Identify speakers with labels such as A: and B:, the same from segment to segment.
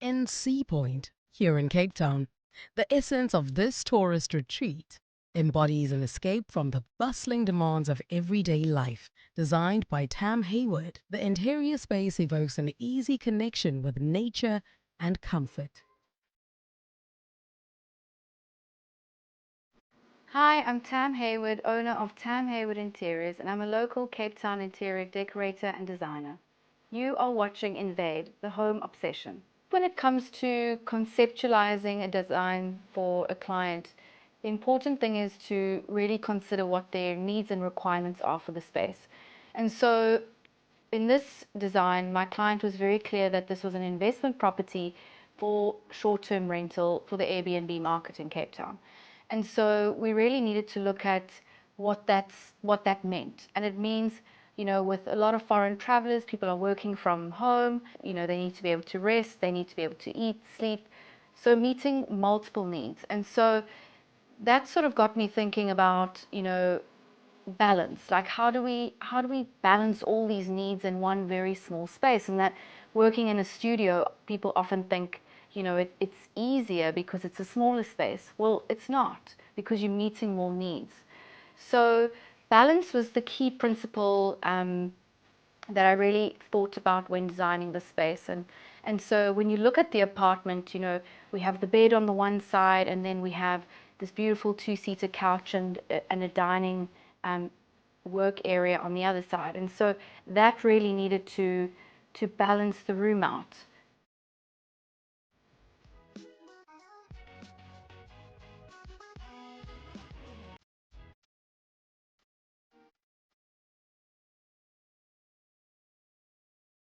A: In Sea Point, here in Cape Town, the essence of this tourist retreat embodies an escape from the bustling demands of everyday life. Designed by Tam Hayward, the interior space evokes an easy connection with nature and comfort.
B: Hi, I'm Tam Hayward, owner of Tam Hayward Interiors, and I'm a local Cape Town interior decorator and designer. You are watching Invade, the home obsession. When it comes to conceptualizing a design for a client, the important thing is to really consider what their needs and requirements are for the space. And so in this design, my client was very clear that this was an investment property for short-term rental for the Airbnb market in Cape Town. And so we really needed to look at what that meant. And it means, with a lot of foreign travelers, people are working from home, they need to be able to rest, they need to be able to eat, sleep. So meeting multiple needs. And so that sort of got me thinking about, balance. Like how do we balance all these needs in one very small space? And that working in a studio, people often think, it's easier because it's a smaller space. Well, it's not, because you're meeting more needs. So balance was the key principle that I really thought about when designing the space. And so when you look at the apartment, we have the bed on the one side, and then we have this beautiful two-seater couch and a dining um, work area on the other side. And so that really needed to balance the room out.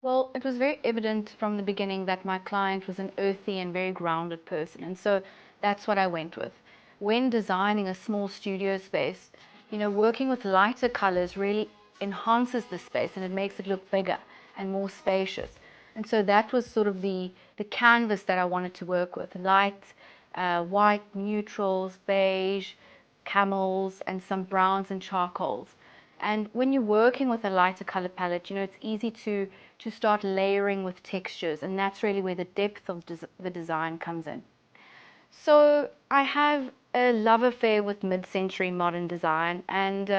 B: Well, it was very evident from the beginning that my client was an earthy and very grounded person. And so that's what I went with. When designing a small studio space, working with lighter colors really enhances the space and it makes it look bigger and more spacious. And so that was sort of the canvas that I wanted to work with. Light, white, neutrals, beige, camels, and some browns and charcoals. And when you're working with a lighter color palette, it's easy to start layering with textures, and that's really where the depth of the design comes in. So I have a love affair with mid-century modern design, and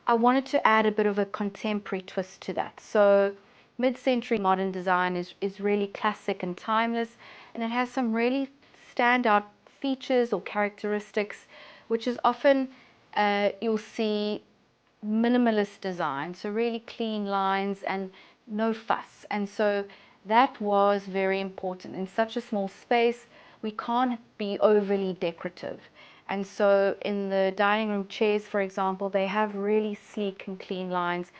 B: I wanted to add a bit of a contemporary twist to that. So mid-century modern design is really classic and timeless, and it has some really standout features or characteristics, which is often you'll see minimalist design, so really clean lines and no fuss. And so that was very important. In such a small space, we can't be overly decorative. And so in the dining room chairs, for example, they have really sleek and clean lines,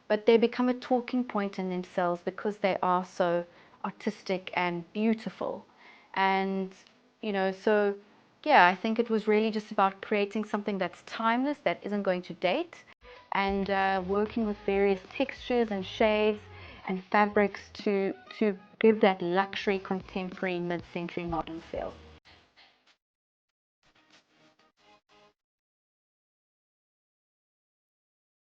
B: but they become a talking point in themselves because they are so artistic and beautiful. And, so yeah, I think it was really just about creating something that's timeless, that isn't going to date, and working with various textures and shades and fabrics to give that luxury contemporary mid-century modern feel.